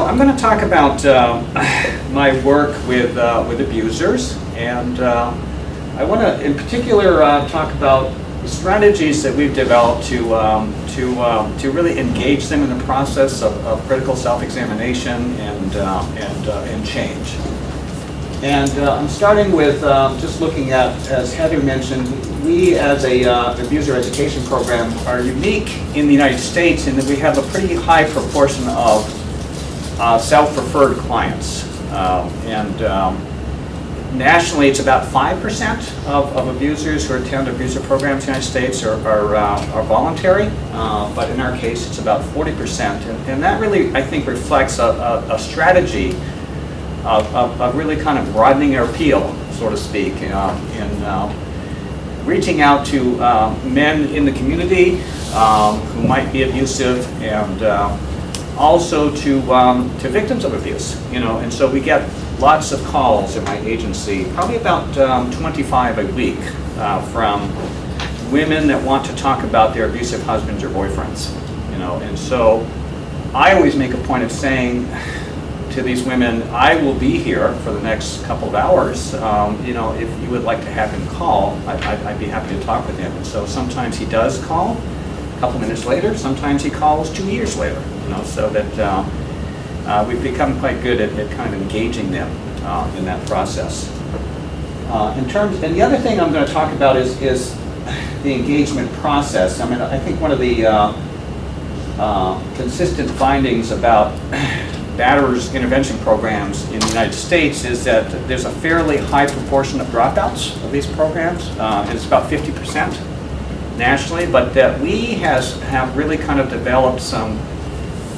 I'm going to talk about my work with abusers, and I want to, in particular, talk about strategies that we've developed to really engage them in the process of critical self-examination and change. And I'm starting with just looking at, as Heather mentioned, we as a abuser education program are unique in the United States in that we have a pretty high proportion of self-referred clients. Nationally, it's about 5% of abusers who attend abuser programs in the United States are voluntary, but in our case, it's about 40%. And that really, I think, reflects a strategy of really kind of broadening our appeal, so to speak, in reaching out to men in the community who might be abusive, and also to victims of abuse. And so we get lots of calls in my agency, probably about 25 a week, from women that want to talk about their abusive husbands or boyfriends. And so I always make a point of saying to these women, I will be here for the next couple of hours. If you would like to have him call, I'd be happy to talk with him. And so sometimes he does call a couple minutes later, sometimes he calls 2 years later, so that we've become quite good at kind of engaging them in that process. And the other thing I'm going to talk about is the engagement process. I mean, I think one of the consistent findings about batterers intervention programs in the United States is that there's a fairly high proportion of dropouts of these programs. It's about 50% nationally, but that we have really kind of developed some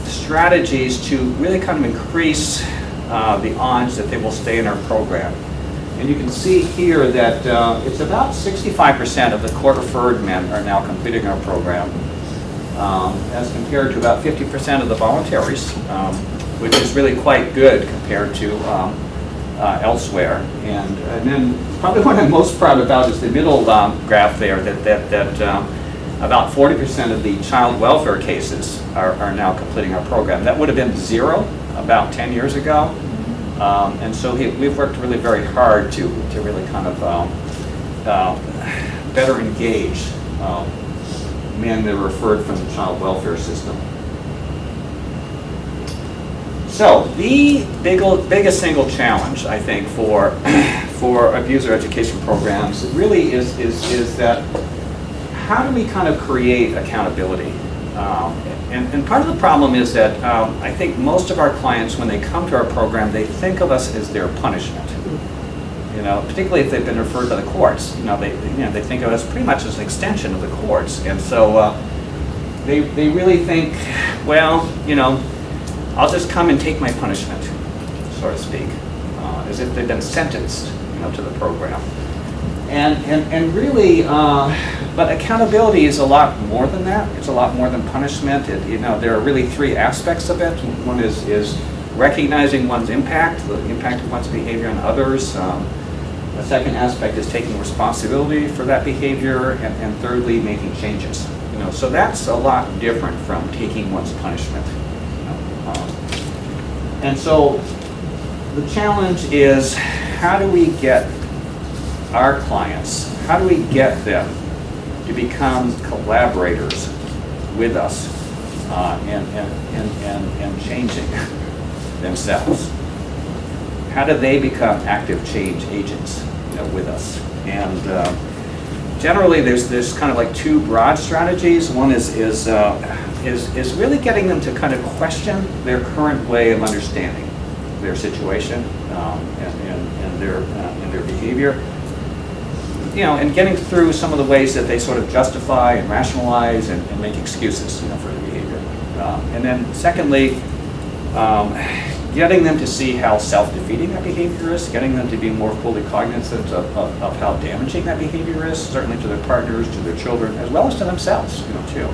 strategies to really kind of increase the odds that they will stay in our program. And you can see here that it's about 65% of the court-referred men are now completing our program, as compared to about 50% of the voluntaries, which is really quite good compared to elsewhere. And then probably what I'm most proud about is the middle graph there, that about 40% of the child welfare cases are now completing our program. That would have been 0 about 10 years ago. And so we've worked really very hard to really kind of better engage men that are referred from the child welfare system. So the biggest single challenge, I think, for abuser education programs really is that how do we kind of create accountability? And part of the problem is that I think most of our clients, when they come to our program, they think of us as their punishment. Particularly if they've been referred to the courts. They think of us pretty much as an extension of the courts, and so they really think, well, I'll just come and take my punishment, so to speak, as if they've been sentenced, to the program. And really, but accountability is a lot more than that. It's a lot more than punishment. There are really 3 aspects of it. One is recognizing one's impact, the impact of one's behavior on others. The second aspect is taking responsibility for that behavior, and thirdly, making changes. So that's a lot different from taking one's punishment. And so the challenge is, how do we get our clients, how do we get them to become collaborators with us and changing themselves? How do they become active change agents with us? And generally there's kind of like 2 broad strategies. One is really getting them to kind of question their current way of understanding their situation and their behavior. And getting through some of the ways that they sort of justify and rationalize and make excuses, for their behavior. And then secondly, getting them to see how self-defeating that behavior is, getting them to be more fully cognizant of how damaging that behavior is, certainly to their partners, to their children, as well as to themselves, too.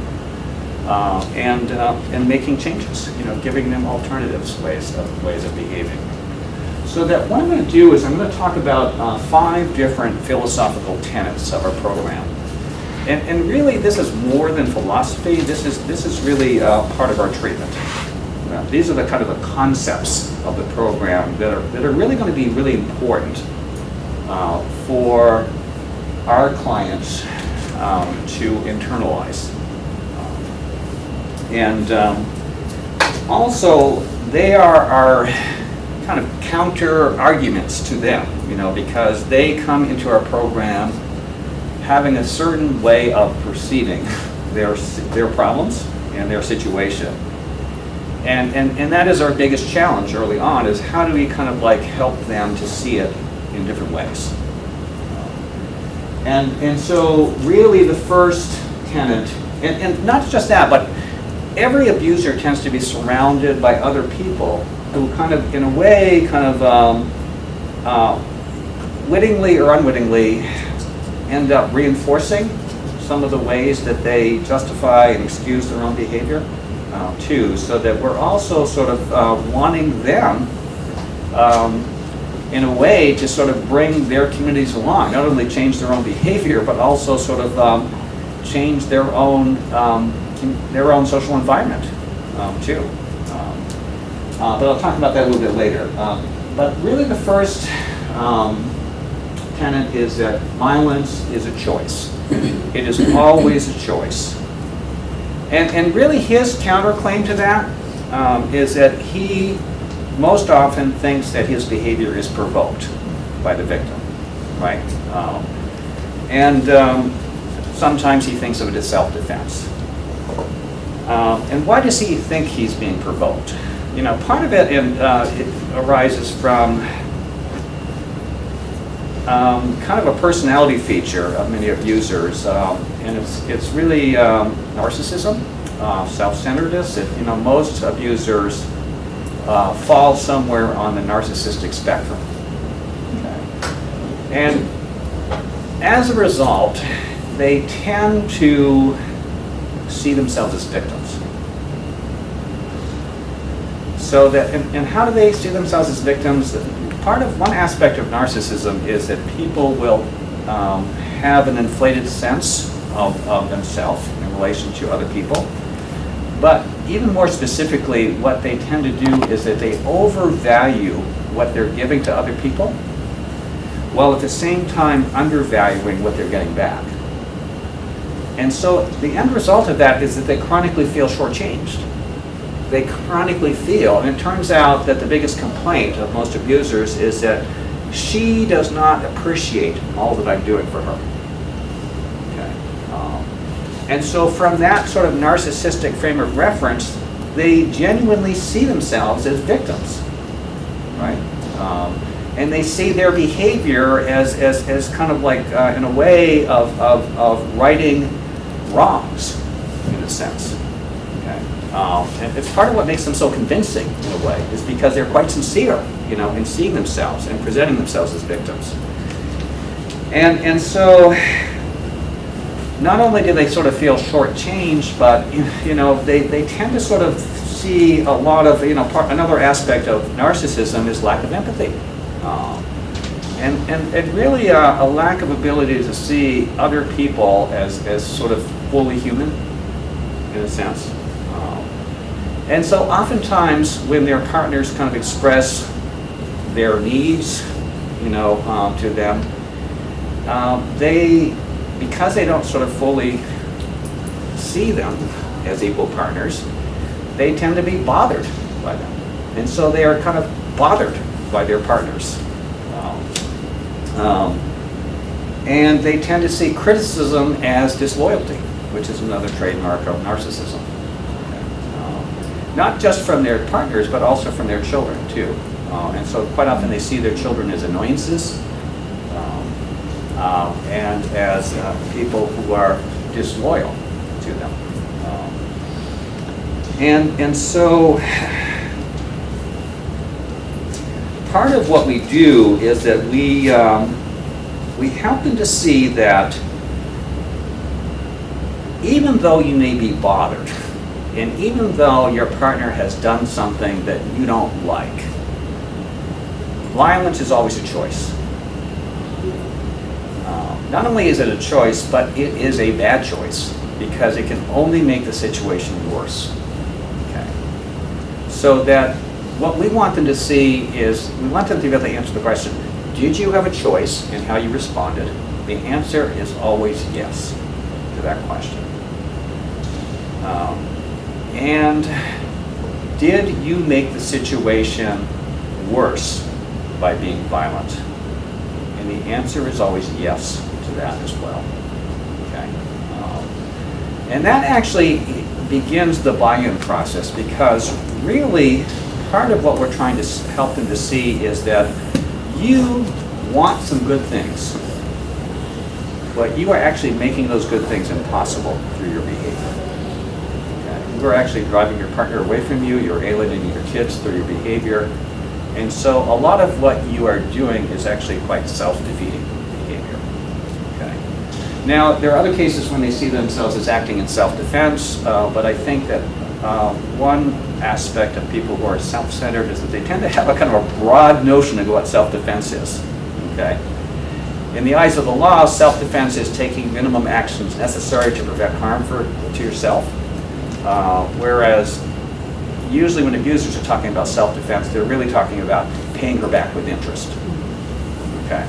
And making changes, giving them alternatives, ways of behaving. So that what I'm going to do is I'm going to talk about 5 different philosophical tenets of our program. And really, this is more than philosophy. This is really part of our treatment. program. These are the kind of the concepts of the program that are really going to be really important for our clients to internalize. And also, they are kind of counter arguments to them, because they come into our program having a certain way of perceiving their problems and their situation. And that is our biggest challenge early on, is how do we kind of like help them to see it in different ways. And so really the first tenet, and not just that, but every abuser tends to be surrounded by other people who kind of, in a way, kind of wittingly or unwittingly end up reinforcing some of the ways that they justify and excuse their own behavior too, so that we're also sort of wanting them in a way to sort of bring their communities along, not only change their own behavior, but also sort of change their own social environment too. But I'll talk about that a little bit later. But really the first tenet is that violence is a choice. It is always a choice. And really his counterclaim to that is that he most often thinks that his behavior is provoked by the victim, right? And sometimes he thinks of it as self-defense. And why does he think he's being provoked? Part of it, it arises from kind of a personality feature of many abusers, and it's really narcissism, self-centeredness. Most abusers fall somewhere on the narcissistic spectrum. Okay. And as a result, they tend to see themselves as victims. So that, and how do they see themselves as victims? One aspect of narcissism is that people will have an inflated sense of themselves in relation to other people. But even more specifically, what they tend to do is that they overvalue what they're giving to other people, while at the same time undervaluing what they're getting back. And so the end result of that is that they chronically feel shortchanged. They chronically feel, and it turns out that the biggest complaint of most abusers is that she does not appreciate all that I'm doing for her. Okay. And so from that sort of narcissistic frame of reference, they genuinely see themselves as victims, right? And they see their behavior as kind of like, in a way of righting wrongs, in a sense. And it's part of what makes them so convincing, in a way, is because they're quite sincere, in seeing themselves and presenting themselves as victims. And so, not only do they sort of feel shortchanged, but they tend to sort of see a lot of another aspect of narcissism is lack of empathy, and really a lack of ability to see other people as sort of fully human, in a sense. And so oftentimes when their partners kind of express their needs, to them, because they don't sort of fully see them as equal partners, they tend to be bothered by them. And so they are kind of bothered by their partners. And they tend to see criticism as disloyalty, which is another trademark of narcissism. Not just from their partners, but also from their children, too. And so quite often they see their children as annoyances and as people who are disloyal to them. And so part of what we do is that we help them to see that even though you may be bothered, and even though your partner has done something that you don't like, violence is always a choice. Not only is it a choice, but it is a bad choice because it can only make the situation worse. Okay. So that what we want them to see is, we want them to be able to answer the question, did you have a choice in how you responded? The answer is always yes to that question. And did you make the situation worse by being violent? And the answer is always yes to that as well. Okay. And that actually begins the buy-in process, because really part of what we're trying to help them to see is that you want some good things, but you are actually making those good things impossible through your behavior. Okay? You are actually driving your partner away from you, you're alienating your kids through your behavior, and so a lot of what you are doing is actually quite self-defeating behavior. Okay? Now, there are other cases when they see themselves as acting in self-defense, but I think that one aspect of people who are self-centered is that they tend to have a kind of a broad notion of what self-defense is. Okay? In the eyes of the law, self-defense is taking minimum actions necessary to prevent harm to yourself, whereas usually when abusers are talking about self-defense, they're really talking about paying her back with interest, okay,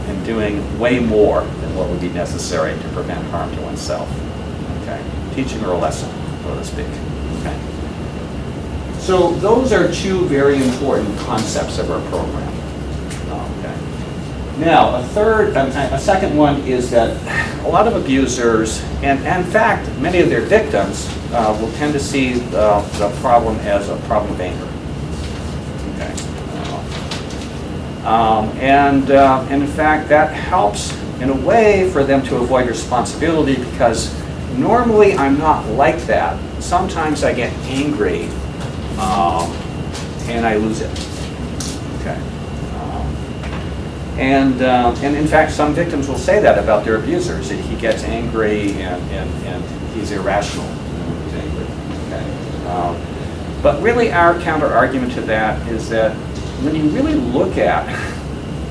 and doing way more than what would be necessary to prevent harm to oneself, okay, teaching her a lesson, so to speak. Okay. So those are two very important concepts of our program. Now, a second one is that a lot of abusers, and in fact, many of their victims, will tend to see the problem as a problem of anger. Okay. And in fact, that helps in a way for them to avoid responsibility, because normally I'm not like that. Sometimes I get angry and I lose it. Okay. And in fact, some victims will say that about their abusers, that he gets angry and he's irrational when he's angry. Okay. But really our counter argument to that is that when you really look at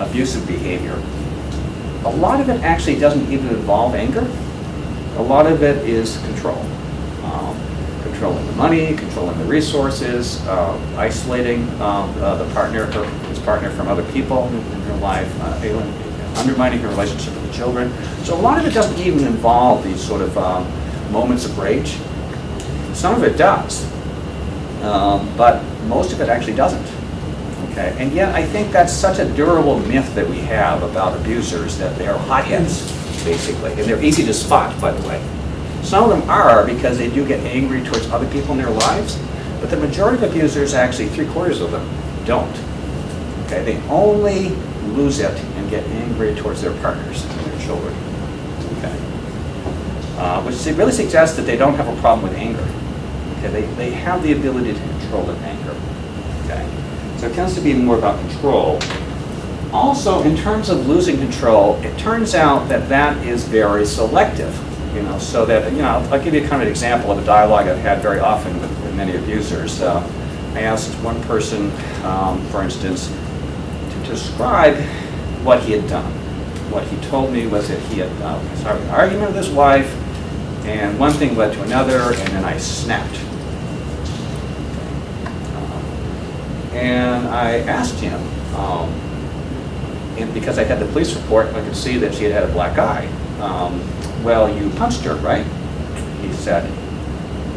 abusive behavior, a lot of it actually doesn't even involve anger. A lot of it is control. Controlling the money, controlling the resources, isolating his partner from other people in her life, undermining her relationship with the children. So a lot of it doesn't even involve these sort of moments of rage. Some of it does, but most of it actually doesn't. Okay, and yet I think that's such a durable myth that we have about abusers, that they're hotheads, basically, and they're easy to spot, by the way. Some of them are, because they do get angry towards other people in their lives, but the majority of abusers, actually 3/4 of them, don't. Okay, they only lose it and get angry towards their partners and their children. Okay, which really suggests that they don't have a problem with anger. Okay, they have the ability to control their anger. Okay, so it tends to be more about control. Also, in terms of losing control, it turns out that that is very selective. You know, so that, I'll give you kind of an example of a dialogue I've had very often with many abusers. I asked one person, for instance, to describe what he had done. What he told me was that he had started an argument with his wife, and one thing led to another, and then I snapped. And I asked him, and because I had the police report, I could see that she had had a black eye. Well, you punched her, right? He said,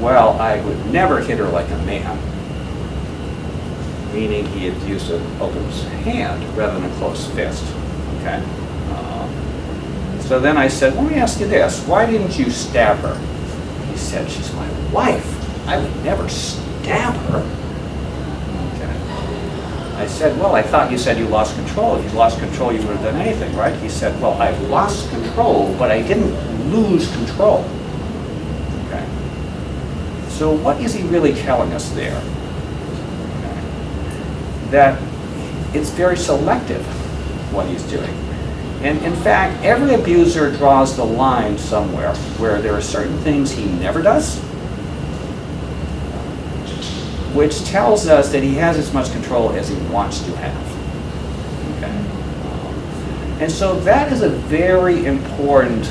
well, I would never hit her like a man. Meaning he had used an open hand rather than a closed fist. Okay. So then I said, let me ask you this. Why didn't you stab her? He said, she's my wife. I would never stab her. Okay. I said, well, I thought you said you lost control. If you lost control, you would have done anything, right? He said, well, I lost control, but I didn't lose control. Okay. So what is he really telling us there? Okay. That it's very selective what he's doing. And in fact, every abuser draws the line somewhere where there are certain things he never does, which tells us that he has as much control as he wants to have. Okay. And so that is a very important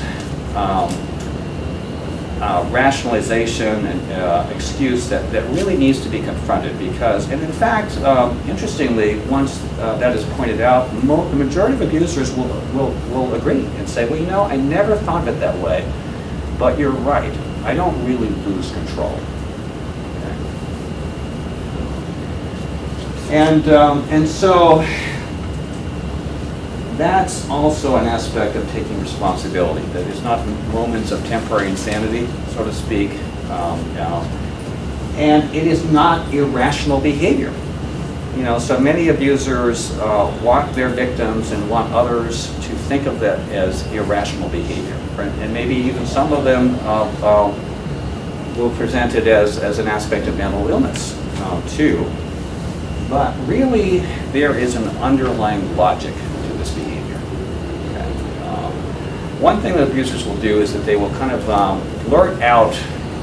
rationalization and excuse that really needs to be confronted because, and in fact, interestingly, once that is pointed out, the majority of abusers will agree and say, well, you know, I never thought of it that way, but you're right. I don't really lose control. Okay. And so that's also an aspect of taking responsibility, that it's not moments of temporary insanity, so to speak, and it is not irrational behavior. You know, so many abusers want their victims and want others to think of that as irrational behavior, right? And maybe even some of them will present it as an aspect of mental illness too. But really, there is an underlying logic to this behavior. Okay? One thing that abusers will do is that they will kind of blurt out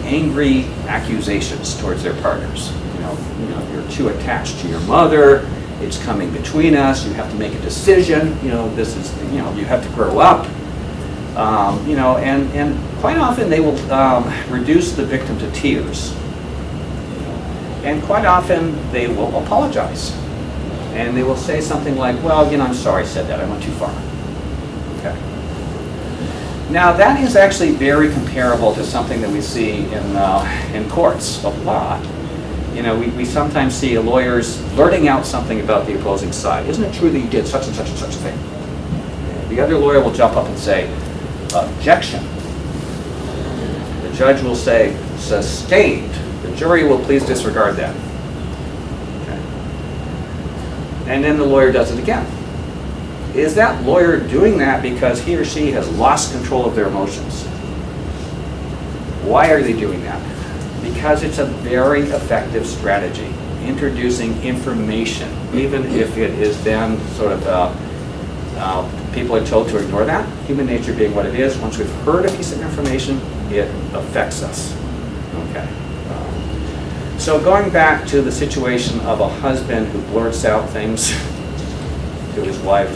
angry accusations towards their partners. You know, you're too attached to your mother. It's coming between us. You have to make a decision. You know, this is. You know, you have to grow up. You know, and quite often they will reduce the victim to tears. And quite often they will apologize. And they will say something like, well, you know, I'm sorry I said that, I went too far. Okay. Now that is actually very comparable to something that we see in courts of law. You know, we sometimes see lawyers blurting out something about the opposing side. Isn't it true that you did such and such and such a thing? The other lawyer will jump up and say, objection. The judge will say, sustained. The jury will please disregard that. Okay. And then the lawyer does it again. Is that lawyer doing that because he or she has lost control of their emotions? Why are they doing that? Because it's a very effective strategy, introducing information, even if it is then sort of, people are told to ignore that, human nature being what it is. Once we've heard a piece of information, it affects us. Okay. So going back to the situation of a husband who blurts out things to his wife,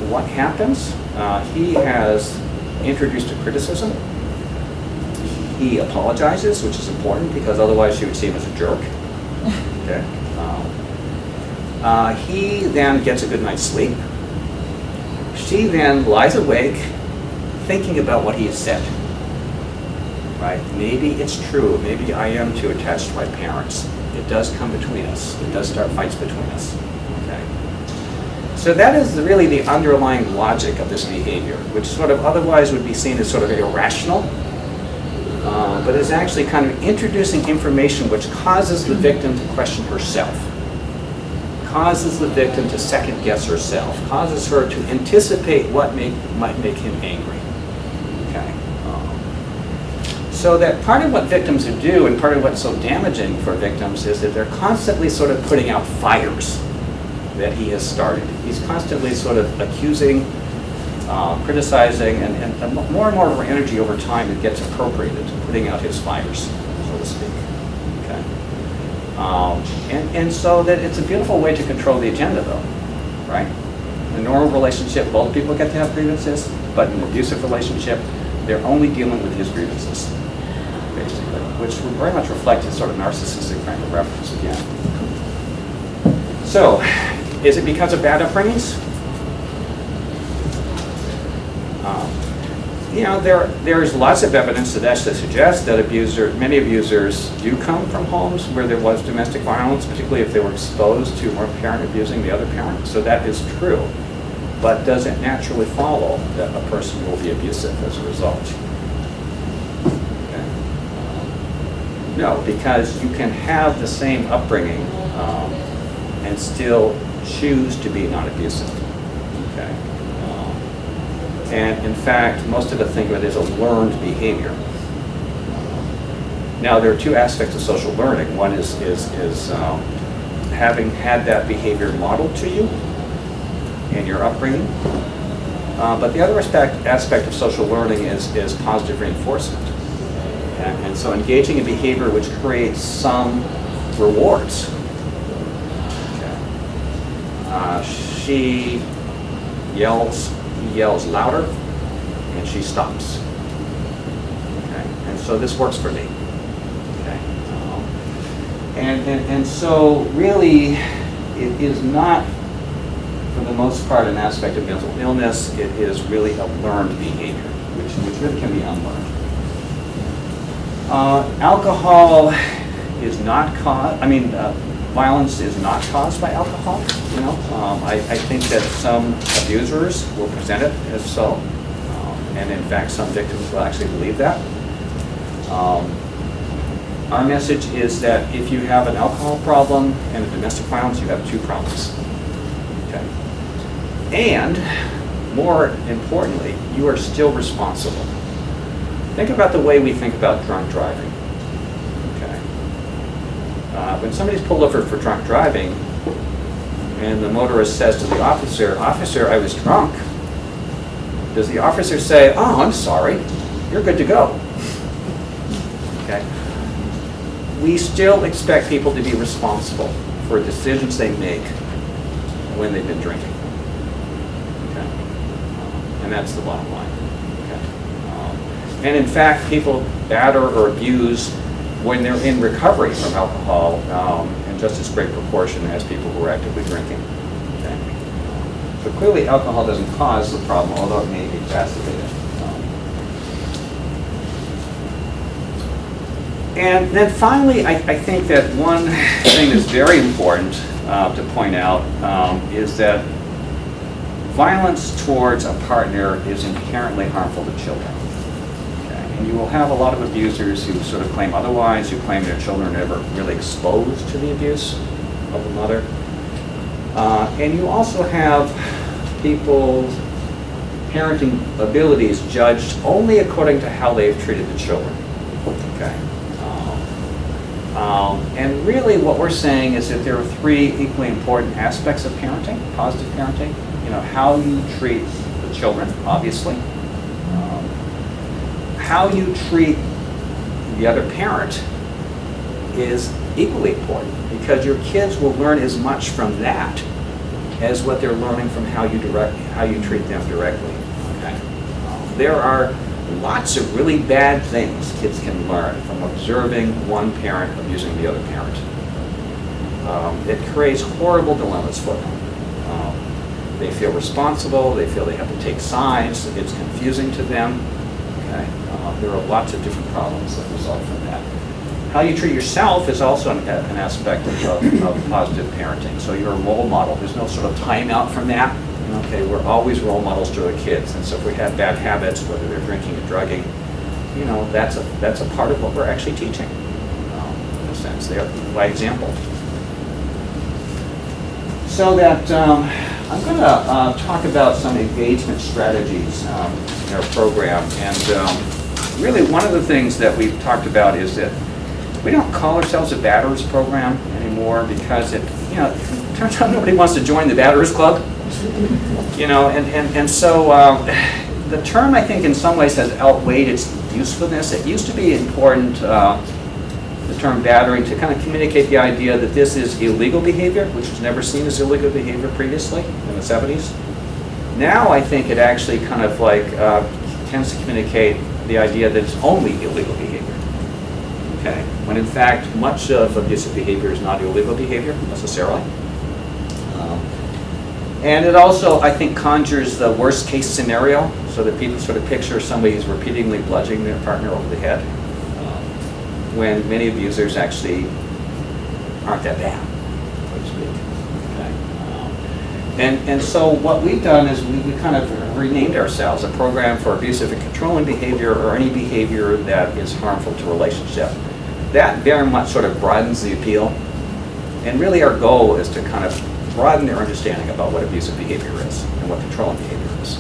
what happens? He has introduced a criticism. He apologizes, which is important because otherwise she would see him as a jerk. Okay. He then gets a good night's sleep. She then lies awake thinking about what he has said. Right? Maybe it's true. Maybe I am too attached to my parents. It does come between us. It does start fights between us. Okay. So that is really the underlying logic of this behavior, which sort of otherwise would be seen as sort of irrational, but is actually kind of introducing information which causes the victim to question herself, causes the victim to second guess herself, causes her to anticipate what might make him angry. Okay. So that part of what victims do, and part of what's so damaging for victims, is that they're constantly sort of putting out fires that he has started. He's constantly sort of accusing, criticizing, and more and more of our energy over time, it gets appropriated to putting out his fires, so to speak. Okay. And so that it's a beautiful way to control the agenda, though, right? In a normal relationship, both people get to have grievances, but in an abusive relationship, they're only dealing with his grievances, basically, which would very much reflect his sort of narcissistic frame of reference again. So, is it because of bad upbringings? You know, there's lots of evidence that actually suggests that many abusers do come from homes where there was domestic violence, particularly if they were exposed to one parent abusing the other parent. So that is true. But does it naturally follow that a person will be abusive as a result? Okay. No, because you can have the same upbringing and still choose to be non-abusive. Okay. And in fact, most of us think of it as a learned behavior. Now, there are two aspects of social learning. One is having had that behavior modeled to you in your upbringing. But the other aspect of social learning is positive reinforcement. And so engaging in behavior which creates some rewards. She yells, he yells louder, and she stops. so this works for me. Okay. And so really, it is not, for the most part, an aspect of mental illness. It is really a learned behavior, which really can be unlearned. Alcohol is not caused, violence is not caused by alcohol, you know. I think that some abusers will present it as so, and in fact some victims will actually believe that. Our message is that if you have an alcohol problem and a domestic violence, you have two problems. Okay. And more importantly, you are still responsible. Think about the way we think about drunk driving. Okay. When somebody's pulled over for drunk driving and the motorist says to the officer, "Officer, I was drunk," does the officer say, "Oh, I'm sorry, you're good to go"? Okay. We still expect people to be responsible for decisions they make when they've been drinking. Okay. And that's the bottom line. Okay. And in fact, people batter or abuse when they're in recovery from alcohol in just as great proportion as people who are actively drinking. Okay. So clearly alcohol doesn't cause the problem, although it may exacerbate it. And then finally, I think that one thing that's very important to point out is that violence towards a partner is inherently harmful to children. Okay? And you will have a lot of abusers who sort of claim otherwise, who claim their children are never really exposed to the abuse of the mother. And you also have people's parenting abilities judged only according to how they've treated the children. Okay. And really what we're saying is that there are three equally important aspects of parenting, positive parenting. You know, how you treat the children, obviously. How you treat the other parent is equally important because your kids will learn as much from that as what they're learning from how you treat them directly. Okay? There are lots of really bad things kids can learn from observing one parent abusing the other parent. It creates horrible dilemmas for them. They feel responsible, they feel they have to take sides, it's confusing to them. Okay? There are lots of different problems that result from that. How you treat yourself is also an aspect of positive parenting. So you're a role model. There's no sort of timeout from that. Okay, we're always role models to our kids, and so if we have bad habits, whether they're drinking or drugging, you know, that's a part of what we're actually teaching, in a sense. They're by example. So that I'm going to talk about some engagement strategies in our program, and really one of the things that we've talked about is that we don't call ourselves a batterers program anymore because it turns out nobody wants to join the batterers club. You know, and so the term, I think, in some ways has outweighed its usefulness. It used to be important, the term battering, to kind of communicate the idea that this is illegal behavior, which was never seen as illegal behavior previously in the 70s. Now I think it actually kind of like tends to communicate the idea that it's only illegal behavior. Okay, when in fact much of abusive behavior is not illegal behavior necessarily. And it also, I think, conjures the worst case scenario so that people sort of picture somebody who's repeatedly bludgeoning their partner over the head when many abusers actually aren't that bad, so to speak. Okay. And so what we've done is we kind of renamed ourselves a program for abusive and controlling behavior or any behavior that is harmful to relationship. That very much sort of broadens the appeal. And really our goal is to kind of broaden their understanding about what abusive behavior is and what controlling behavior is.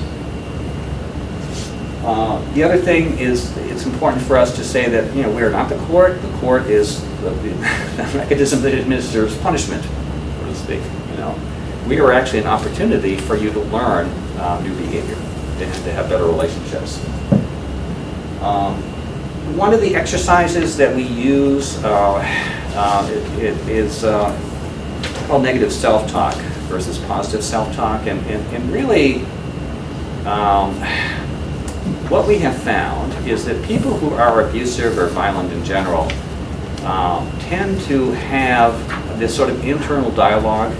The other thing is it's important for us to say that we are not the court. The court is the mechanism that administers punishment, so to speak. We are actually an opportunity for you to learn new behavior and to have better relationships. One of the exercises that we use is called negative self-talk versus positive self-talk, and really what we have found is that people who are abusive or violent in general tend to have this sort of internal dialogue,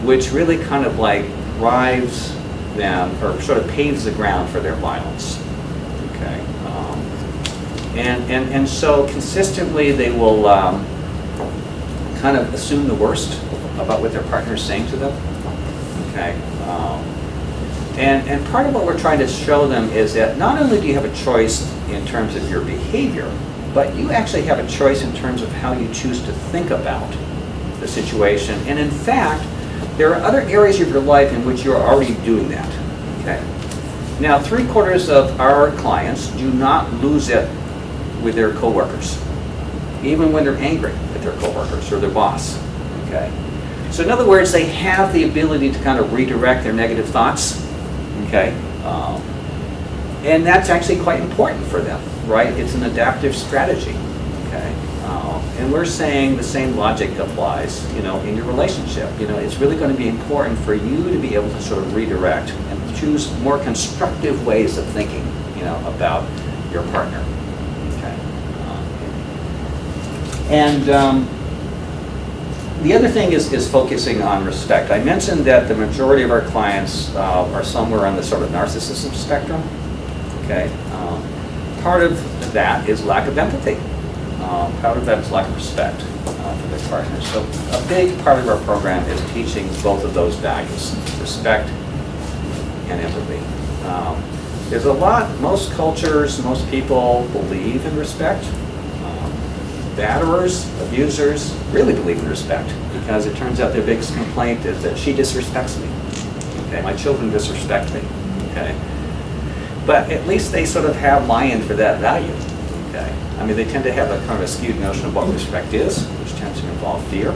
which really kind of like drives them or sort of paves the ground for their violence. Okay, and so consistently they will kind of assume the worst about what their partner is saying to them. Okay, and part of what we're trying to show them is that not only do you have a choice in terms of your behavior, but you actually have a choice in terms of how you choose to think about the situation. And in fact, there are other areas of your life in which you're already doing that. Okay. Now, 3/4 of our clients do not lose it with their coworkers, even when they're angry at their coworkers or their boss. Okay. So in other words, they have the ability to kind of redirect their negative thoughts. Okay. And that's actually quite important for them, right? It's an adaptive strategy. Okay. And we're saying the same logic applies, in your relationship. It's really going to be important for you to be able to sort of redirect and choose more constructive ways of thinking, about your partner. Okay. And the other thing is focusing on respect. I mentioned that the majority of our clients are somewhere on the sort of narcissism spectrum. Okay. Part of that is lack of empathy. Part of that is lack of respect for their partners. So a big part of our program is teaching both of those values, respect and empathy. There's most cultures, most people believe in respect. Batterers, abusers really believe in respect because it turns out their biggest complaint is that she disrespects me. Okay, my children disrespect me. Okay. But at least they sort of have buy-in for that value. Okay. I mean, they tend to have a kind of a skewed notion of what respect is, which tends to involve fear.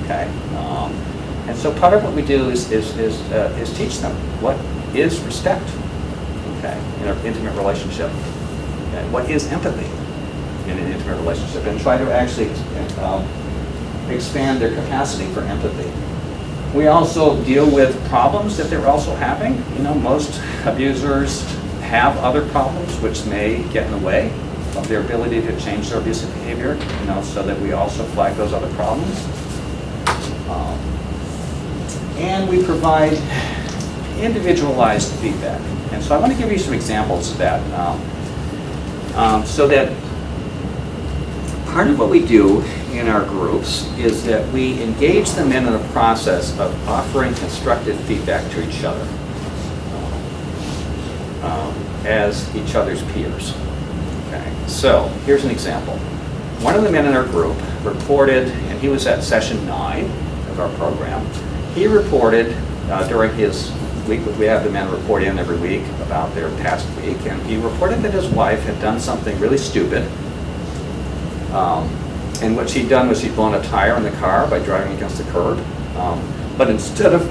Okay. And so part of what we do is teach them what is respect. Okay. In an intimate relationship. Okay. What is empathy in an intimate relationship, and try to actually expand their capacity for empathy. We also deal with problems that they're also having. Most abusers have other problems which may get in the way of their ability to change their abusive behavior, so that we also flag those other problems. And we provide individualized feedback. And so I want to give you some examples of that. So that part of what we do in our groups is that we engage them in a process of offering constructive feedback to each other as each other's peers. Okay. So here's an example. One of the men in our group reported, and he was at session 9 of our program, he reported during his week, we have the men report in every week about their past week, and he reported that his wife had done something really stupid. And what she'd done was she'd blown a tire in the car by driving against the curb. But instead of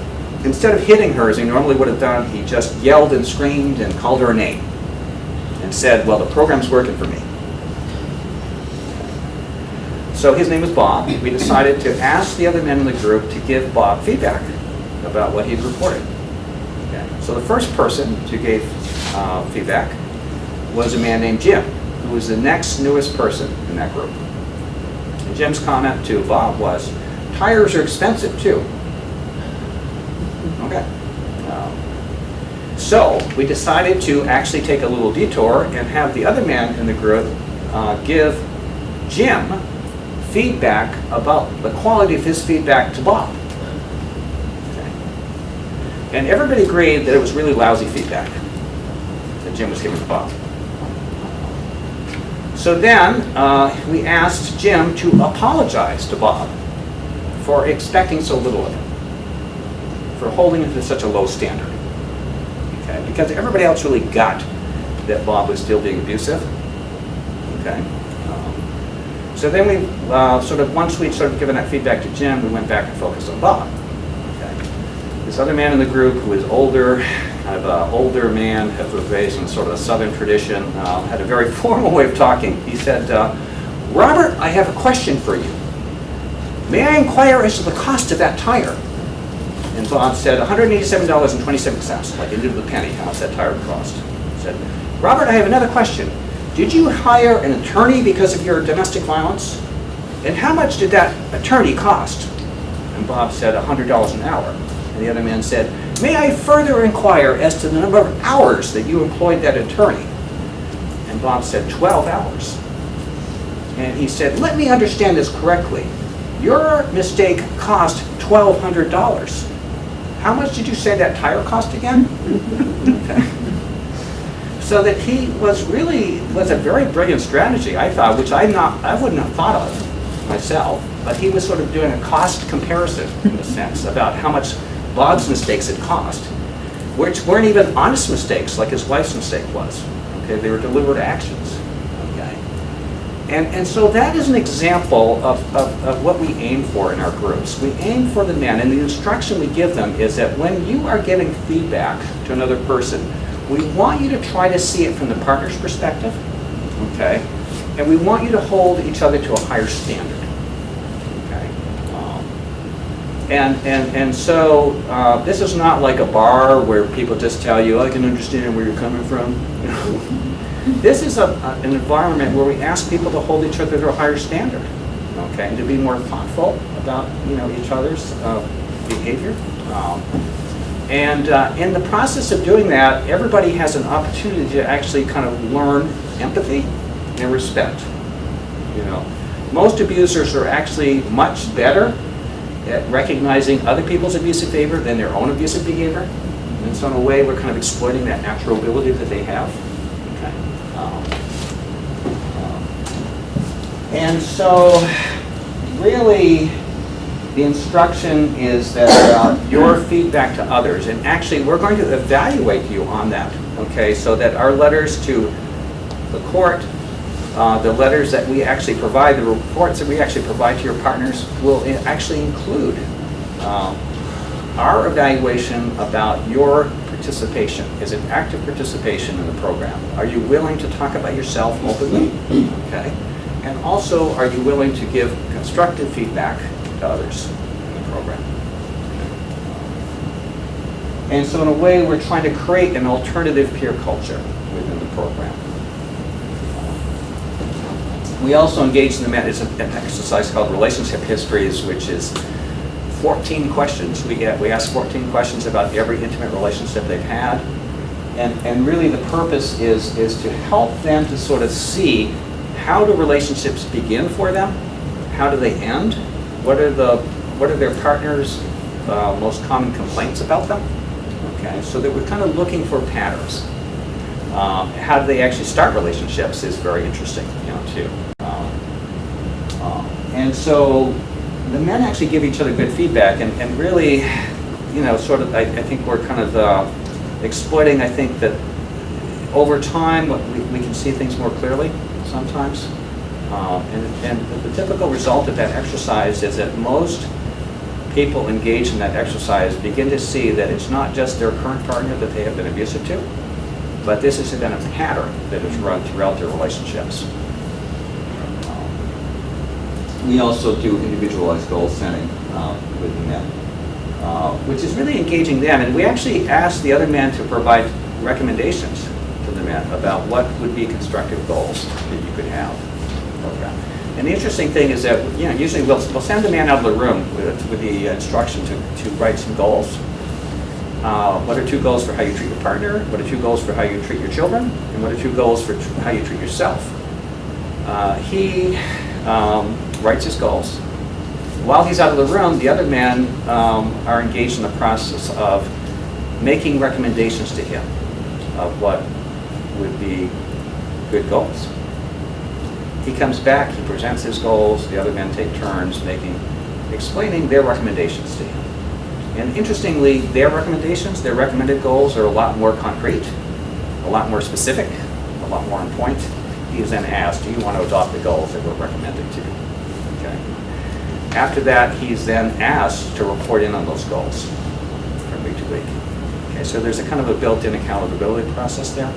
hitting her as he normally would have done, he just yelled and screamed and called her a name and said, well, the program's working for me. So his name was Bob. We decided to ask the other men in the group to give Bob feedback about what he'd reported. Okay. So the first person who gave feedback was a man named Jim, who was the next newest person in that group. And Jim's comment to Bob was, tires are expensive too. Okay. So we decided to actually take a little detour and have the other man in the group give Jim feedback about the quality of his feedback to Bob. Okay. And everybody agreed that it was really lousy feedback that Jim was giving to Bob. So then we asked Jim to apologize to Bob for expecting so little of him, for holding him to such a low standard. Okay? Because everybody else really got that Bob was still being abusive. Okay. So then we once we'd sort of given that feedback to Jim, we went back and focused on Bob. Okay. This other man in the group who was older, kind of an older man, who was raised in sort of a southern tradition, had a very formal way of talking. He said, Robert, I have a question for you. May I inquire as to the cost of that tire? And Bob said, $187.27, like into the penny, how much that tire would cost. He said, Robert, I have another question. Did you hire an attorney because of your domestic violence? And how much did that attorney cost? And Bob said, $100 an hour. And the other man said, may I further inquire as to the number of hours that you employed that attorney? And Bob said, 12 hours. And he said, let me understand this correctly. Your mistake cost $1,200. How much did you say that tire cost again? Okay. So that he was a very brilliant strategy, I thought, which I wouldn't have thought of myself, but he was sort of doing a cost comparison in a sense about how much Bob's mistakes had cost, which weren't even honest mistakes like his wife's mistake was. Okay, they were deliberate actions. Okay, and so that is an example of what we aim for in our groups. We aim for the men, and the instruction we give them is that when you are giving feedback to another person, we want you to try to see it from the partner's perspective, okay? And we want you to hold each other to a higher standard, okay? And so this is not like a bar where people just tell you, I can understand where you're coming from. You know? This is an environment where we ask people to hold each other to a higher standard, okay? And to be more thoughtful about, you know, each other's behavior. And in the process of doing that, everybody has an opportunity to actually kind of learn empathy and respect. You know, most abusers are actually much better at recognizing other people's abusive behavior than their own abusive behavior. And so in a way, we're kind of exploiting that natural ability that they have. Okay. And so really, the instruction is that your feedback to others, and actually we're going to evaluate you on that, okay? So that our letters to the court, the letters that we actually provide, the reports that we actually provide to your partners will actually include our evaluation about your participation. Is it active participation in the program? Are you willing to talk about yourself openly, okay? And also, are you willing to give constructive feedback to others in the program? And so in a way, we're trying to create an alternative peer culture within the program. We also engage in the an exercise called Relationship Histories, which is 14 questions. We ask 14 questions about every intimate relationship they've had. And really the purpose is to help them to sort of see how do relationships begin for them, how do they end, what are their partners' most common complaints about them? Okay, so that we're kind of looking for patterns. How do they actually start relationships is very interesting, you know, too. And so the men actually give each other good feedback, and really, you know, sort of, I think we're kind of exploiting, I think that over time we can see things more clearly sometimes. And the typical result of that exercise is that most people engaged in that exercise begin to see that it's not just their current partner that they have been abusive to, but this has been a pattern that has run throughout their relationships. We also do individualized goal setting with the men, which is really engaging them. And we actually ask the other men to provide recommendations to the men about what would be constructive goals that you could have. And the interesting thing is that, you know, usually we'll send the man out of the room with the instruction to write some goals. What are 2 goals for how you treat your partner? What are 2 goals for how you treat your children? And what are 2 goals for how you treat yourself? He writes his goals. While he's out of the room, the other men are engaged in the process of making recommendations to him of what would be good goals. He comes back, he presents his goals, the other men take turns explaining their recommendations to him. And interestingly, their recommendations, their recommended goals are a lot more concrete, a lot more specific, a lot more on point. He is then asked, do you want to adopt the goals that we're recommending to you? Okay. After that, he's then asked to report in on those goals from week to week. Okay, so there's a kind of a built-in accountability process there.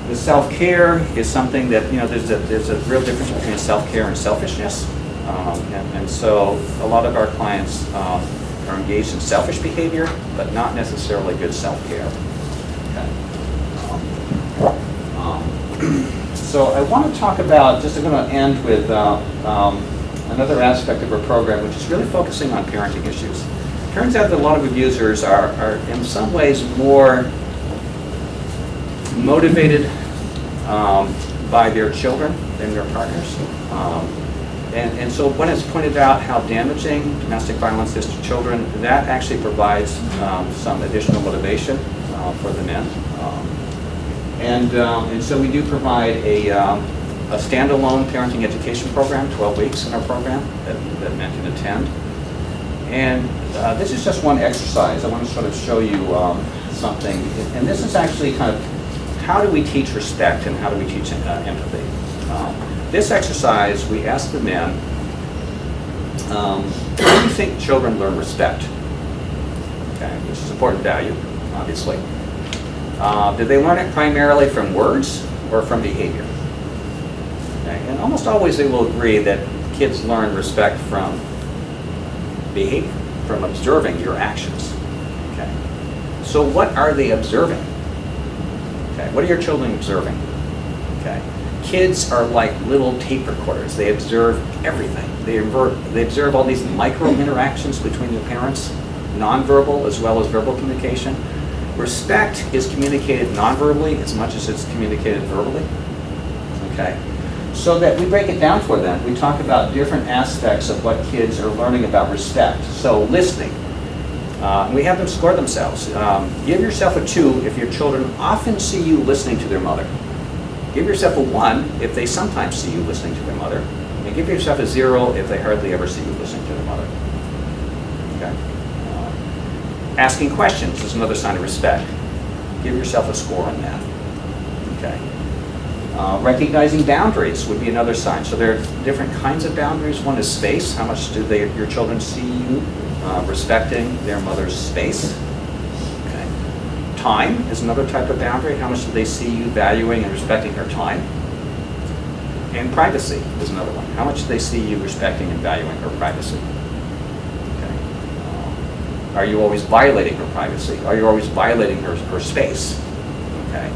The self-care is something that, you know, there's a real difference between self-care and selfishness. And so a lot of our clients are engaged in selfish behavior, but not necessarily good self-care. Okay. So I want to talk about, just I'm going to end with another aspect of our program, which is really focusing on parenting issues. Turns out that a lot of abusers are in some ways more motivated by their children than their partners. And so when it's pointed out how damaging domestic violence is to children, that actually provides some additional motivation for the men. And so we do provide a standalone parenting education program, 12 weeks in our program that men can attend. And this is just one exercise. I want to sort of show you something. And this is actually kind of how do we teach respect and how do we teach empathy. This exercise, we ask the men, how do you think children learn respect? Okay, which is an important value, obviously. Do they learn it primarily from words or from behavior? Okay, and almost always they will agree that kids learn respect from behavior, from observing your actions. Okay, so what are they observing? Okay, what are your children observing? Okay. Kids are like little tape recorders. They observe everything. They observe all these micro interactions between their parents, nonverbal as well as verbal communication. Respect is communicated nonverbally as much as it's communicated verbally. Okay, so that we break it down for them. We talk about different aspects of what kids are learning about respect. So listening. We have them score themselves. Give yourself a 2 if your children often see you listening to their mother. Give yourself a 1 if they sometimes see you listening to their mother. And give yourself a 0 if they hardly ever see you listening to their mother. Okay. Asking questions is another sign of respect. Give yourself a score on that. Okay. Recognizing boundaries would be another sign. So there are different kinds of boundaries. One is space. How much do your children see you respecting their mother's space? Time is another type of boundary. How much do they see you valuing and respecting her time? And privacy is another one. How much do they see you respecting and valuing her privacy? Okay. Are you always violating her privacy? Are you always violating her space? Okay.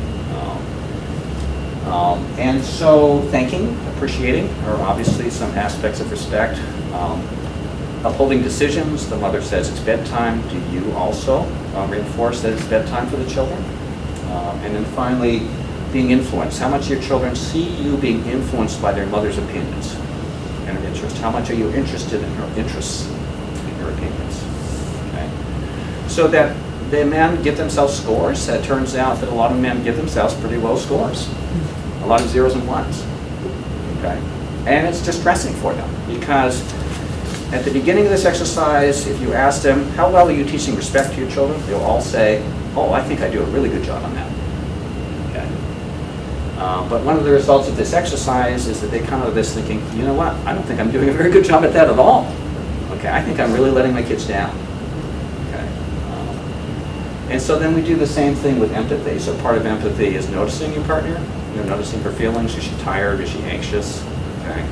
And so thanking, appreciating are obviously some aspects of respect. Upholding decisions, the mother says it's bedtime. Do you also reinforce that it's bedtime for the children? And then finally, being influenced. How much do your children see you being influenced by their mother's opinions and her interest? How much are you interested in her interests, in her opinions? Okay. So that the men give themselves scores. It turns out that a lot of men give themselves pretty low scores. A lot of 0s and 1s. Okay. And it's distressing for them because at the beginning of this exercise, if you ask them, how well are you teaching respect to your children? They'll all say, oh, I think I do a really good job on that. Okay. But one of the results of this exercise is that they come out of this thinking, you know what, I don't think I'm doing a very good job at that at all. Okay, I think I'm really letting my kids down. Okay. And so then we do the same thing with empathy. So part of empathy is noticing your partner, noticing her feelings. Is she tired? Is she anxious? Okay.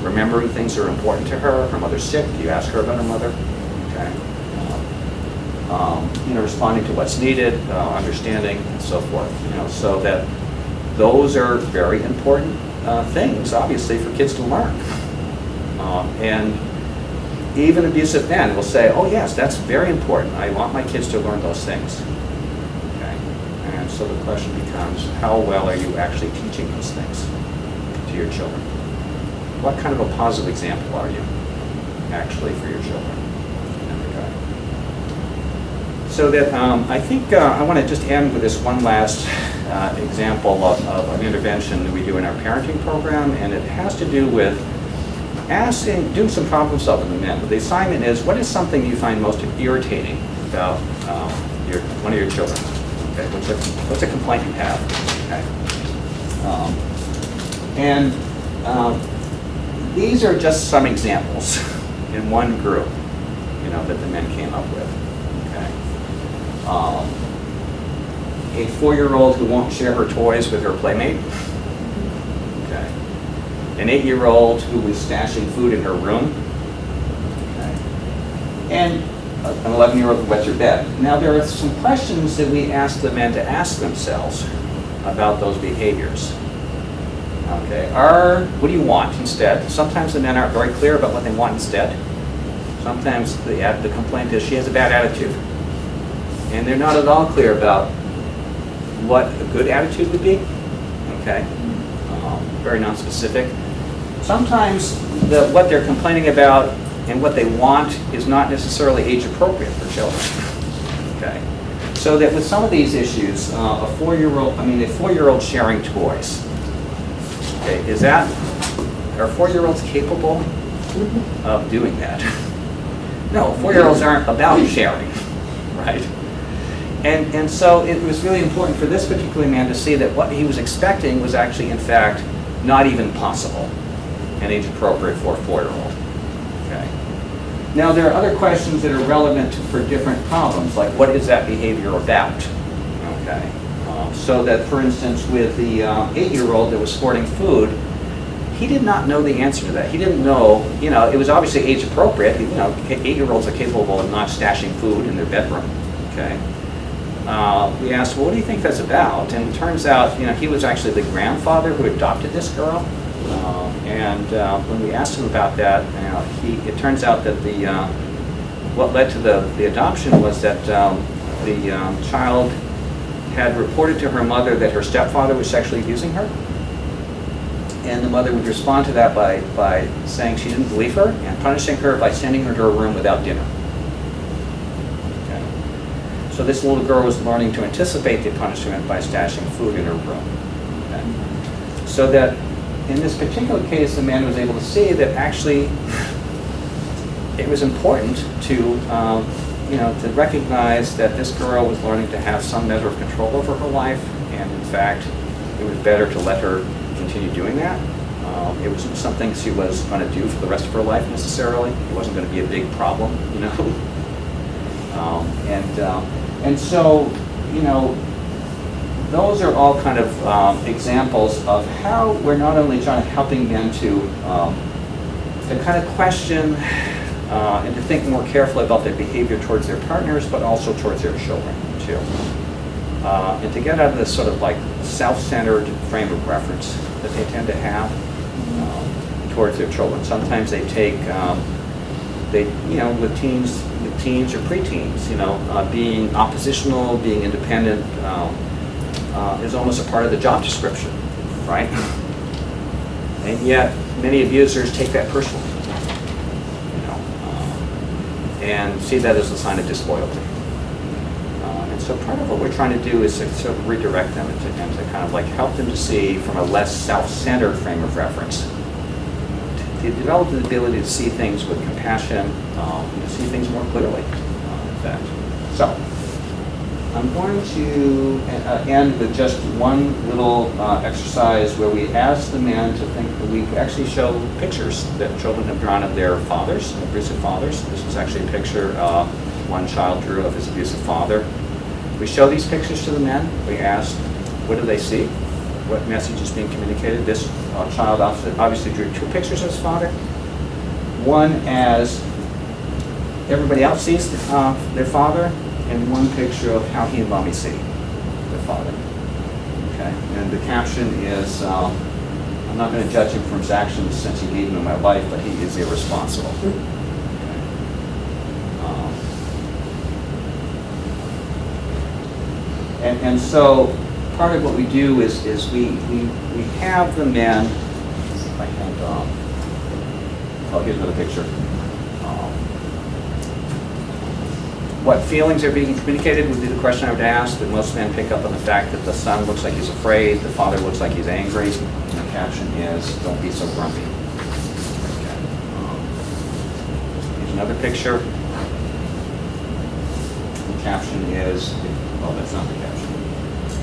Remembering things that are important to her. Her mother's sick. You ask her about her mother. Okay. Responding to what's needed, understanding, and so forth. So that those are very important things, obviously, for kids to learn. And even abusive men will say, "Oh yes, that's very important. I want my kids to learn those things." Okay. And so the question becomes, how well are you actually teaching those things to your children? What kind of a positive example are you actually for your children? Okay. So that I think I want to just end with this one last example of an intervention that we do in our parenting program, and it has to do with doing some problem solving with men. But the assignment is, what is something you find most irritating about one of your children? Okay, what's a complaint you have? Okay. These are just some examples in one group, that the men came up with. Okay. A 4-year-old who won't share her toys with her playmate. Okay. an 8-year-old who was stashing food in her room, okay, and an 11-year-old who wets her bed. Now there are some questions that we ask the men to ask themselves about those behaviors. Okay, what do you want instead? Sometimes the men aren't very clear about what they want instead. Sometimes the complaint is she has a bad attitude. And they're not at all clear about what a good attitude would be. Okay, very non-specific. Sometimes what they're complaining about and what they want is not necessarily age appropriate for children. Okay, so that with some of these issues, a 4-year-old sharing toys. Okay, are 4-year-olds capable of doing that? No, 4-year-olds aren't about sharing, right? And so it was really important for this particular man to see that what he was expecting was actually, in fact, not even possible and age appropriate for a 4-year-old. Okay. Now there are other questions that are relevant for different problems, like what is that behavior about? Okay. So that, for instance, with the 8-year-old that was hoarding food, he did not know the answer to that. He didn't know, it was obviously age appropriate. 8-year-olds are capable of not stashing food in their bedroom. Okay. We asked, well, what do you think that's about? And it turns out, he was actually the grandfather who adopted this girl. When we asked him about that, it turns out that what led to the adoption was that the child had reported to her mother that her stepfather was sexually abusing her. And the mother would respond to that by saying she didn't believe her and punishing her by sending her to her room without dinner. So this little girl was learning to anticipate the punishment by stashing food in her room. Okay. So that in this particular case, the man was able to see that actually it was important to recognize that this girl was learning to have some measure of control over her life, and in fact, it was better to let her continue doing that. It wasn't something she was going to do for the rest of her life necessarily. It wasn't going to be a big problem, And so, those are all kind of examples of how we're not only helping men to kind of question and to think more carefully about their behavior towards their partners, but also towards their children, too. And to get out of this sort of like self-centered frame of reference that they tend to have towards their children. Sometimes they take, with teens or preteens, being oppositional, being independent is almost a part of the job description, right? And yet, many abusers take that personally, and see that as a sign of disloyalty. And so part of what we're trying to do is to sort of redirect them and to kind of like help them to see from a less self-centered frame of reference, to develop the ability to see things with compassion, to see things more clearly, in fact. So, I'm going to end with just one little exercise where we ask the men to think, we actually show pictures that children have drawn of their fathers, abusive fathers. This is actually a picture one child drew of his abusive father. We show these pictures to the men. We ask, what do they see? What message is being communicated? This child obviously drew two pictures of his father. One as everybody else sees their father, and one picture of how he and mommy see their father. Okay, and the caption is, I'm not going to judge him for his actions since he gave me my life, but he is irresponsible. Okay. And so part of what we do is we have the men, if I can, here's another picture. What feelings are being communicated would be the question I would ask, that most men pick up on the fact that the son looks like he's afraid, the father looks like he's angry, and the caption is, don't be so grumpy. Okay. Here's another picture. The caption is, well, that's not the caption.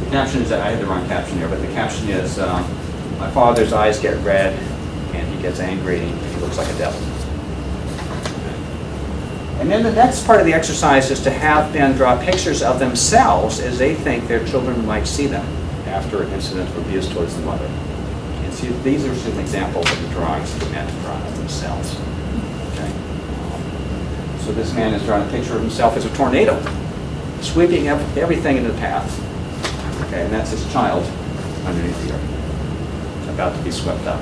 The caption is, I had the wrong caption there, but the caption is, my father's eyes get red, and he gets angry, and he looks like a devil. And then the next part of the exercise is to have men draw pictures of themselves as they think their children might see them after an incident of abuse towards the mother. And these are some examples of the drawings the men have drawn of themselves. Okay. So this man has drawn a picture of himself as a tornado, sweeping everything in the path. Okay, and that's his child underneath here, about to be swept up.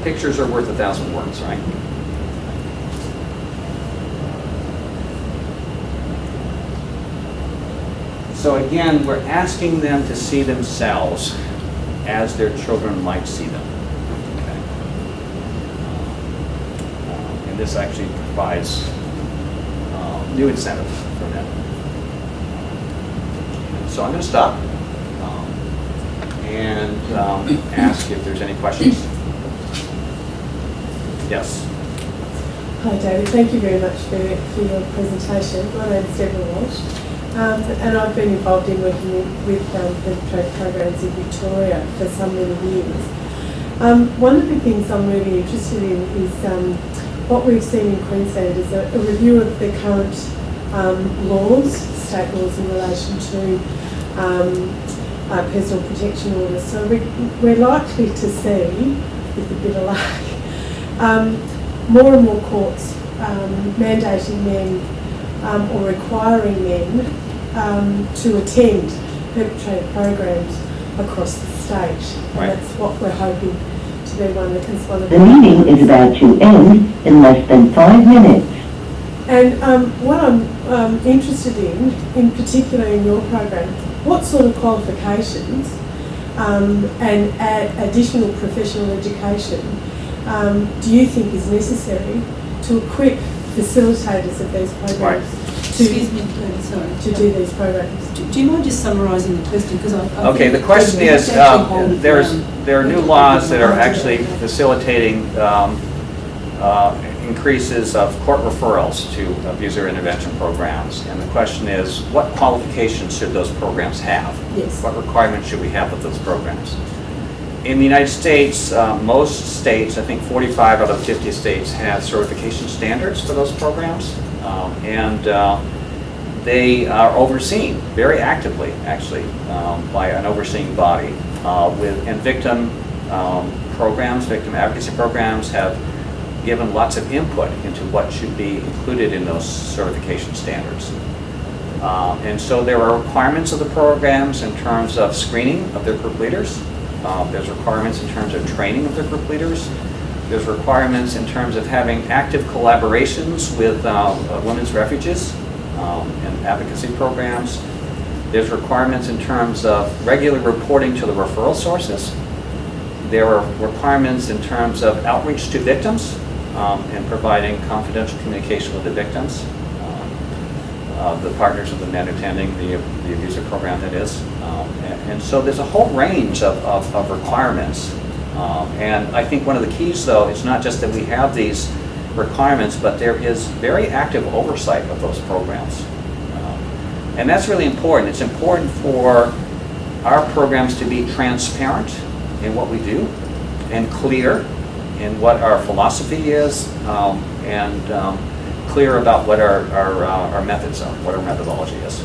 Pictures are worth 1,000 words, right? So again, we're asking them to see themselves as their children might see them. Okay. And this actually provides new incentive for them. So I'm going to stop and ask if there's any questions. Yes. Hi David, thank you very much for your presentation. My name's Deborah Walsh, and I've been involved in working with perpetrator programs in Victoria for so many years. One of the things I'm really interested in is what we've seen in Queensland is a review of the current laws, state laws in relation to personal protection orders. So we're likely to see, with a bit of luck, more and more courts mandating men or requiring men to attend perpetrator programs across the state. Right. And that's what we're hoping to be one of The meeting is about to end in less than 5 minutes. And what I'm interested in particular in your program, what sort of qualifications and additional professional education do you think is necessary to equip facilitators of these programs to do these programs? Do you mind just summarising the question? Okay, the question is, there are new laws that are actually facilitating increases of court referrals to abuser intervention programs. And the question is, what qualifications should those programs have? Yes. What requirements should we have of those programs? In the United States, most states, I think 45 out of 50 states, have certification standards for those programs. They are overseen very actively, actually, by an overseeing body. And victim programs, victim advocacy programs have given lots of input into what should be included in those certification standards. And so there are requirements of the programs in terms of screening of their group leaders. There's requirements in terms of training of their group leaders. There's requirements in terms of having active collaborations with women's refuges and advocacy programs. There's requirements in terms of regular reporting to the referral sources. There are requirements in terms of outreach to victims and providing confidential communication with the victims, the partners of the men attending the abuser program, that is. And so there's a whole range of requirements. And I think one of the keys, though, is not just that we have these requirements, but there is very active oversight of those programs. And that's really important. It's important for our programs to be transparent in what we do and clear in what our philosophy is and clear about what our methods are, what our methodology is.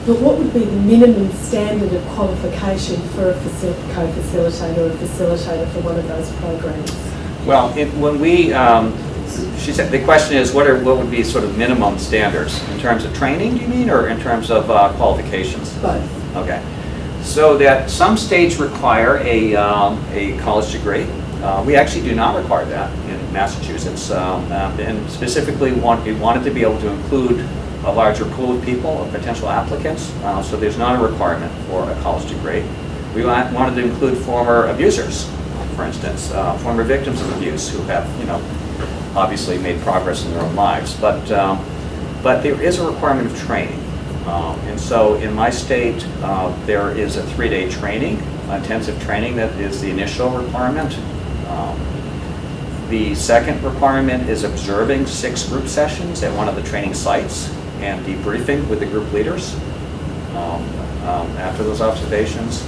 But what would be the minimum standard of qualification for a co-facilitator or a facilitator for one of those programs? Well, when we, she said, the question is what would be sort of minimum standards in terms of training, do you mean, or in terms of qualifications? Both. Okay. So that some states require a college degree. We actually do not require that in Massachusetts, and specifically we wanted to be able to include a larger pool of people, of potential applicants, so there's not a requirement for a college degree. We wanted to include former abusers, for instance, former victims of abuse who have, obviously made progress in their own lives, but there is a requirement of training. And so in my state, there is a 3-day training, intensive training that is the initial requirement. The second requirement is observing 6 group sessions at one of the training sites and debriefing with the group leaders after those observations.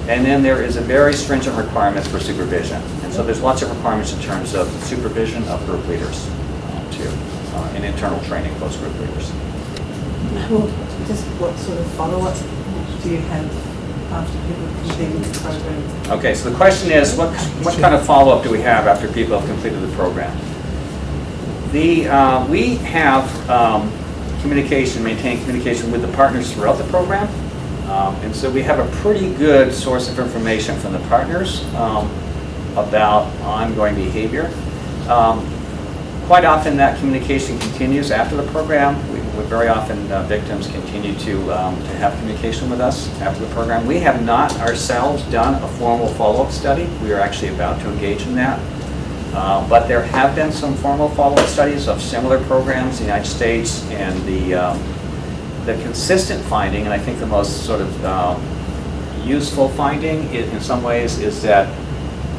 And then there is a very stringent requirement for supervision. And so there's lots of requirements in terms of supervision of group leaders too, and internal training of those group leaders. Well, just what sort of follow-up do you have after people have completed the program? Okay, so the question is, what kind of follow-up do we have after people have completed the program? We have maintain communication with the partners throughout the program. And so we have a pretty good source of information from the partners about ongoing behavior. Quite often that communication continues after the program. Very often victims continue to have communication with us after the program. We have not ourselves done a formal follow-up study. We are actually about to engage in that. But there have been some formal follow-up studies of similar programs in the United States, and the consistent finding, and I think the most sort of useful finding in some ways, is that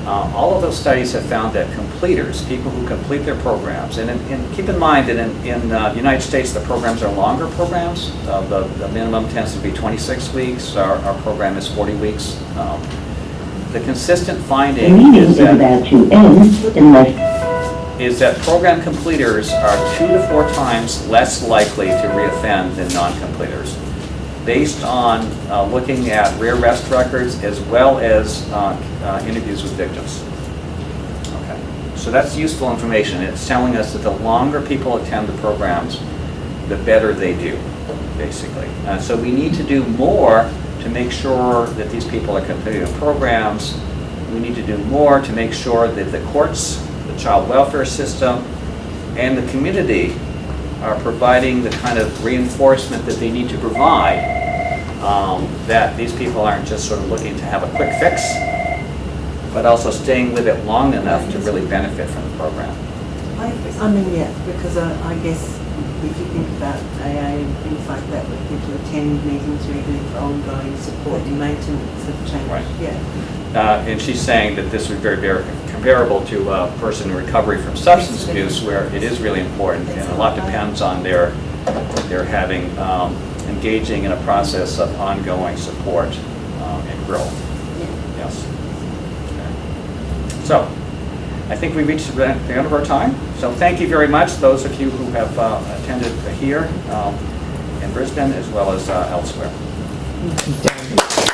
all of those studies have found that completers, people who complete their programs, and keep in mind that in the United States the programs are longer programs. The minimum tends to be 26 weeks. Our program is 40 weeks. The consistent The finding meeting is is that about to end in less program completers are 2 to 4 times less likely to reoffend than non-completers, based on looking at rearrest records as well as interviews with victims. Okay, so that's useful information. It's telling us that the longer people attend the programs, the better they do, basically. So we need to do more to make sure that these people are completing the programs. We need to do more to make sure that the courts, the child welfare system, and the community are providing the kind of reinforcement that they need to provide, that these people aren't just sort of looking to have a quick fix, but also staying with it long enough to really benefit from the program. I mean, yeah, because I guess if you think about AA and things like that, where people attend meetings regularly for ongoing support and maintenance of change. Right. Yeah. And she's saying that this would be very comparable to a person in recovery from substance abuse, where it is really important, and a lot depends on their having engaging in a process of ongoing support and growth. Yeah. Yes. Okay. So, I think we reached the end of our time. So thank you very much, those of you who have attended here in Brisbane as well as elsewhere. Thank you.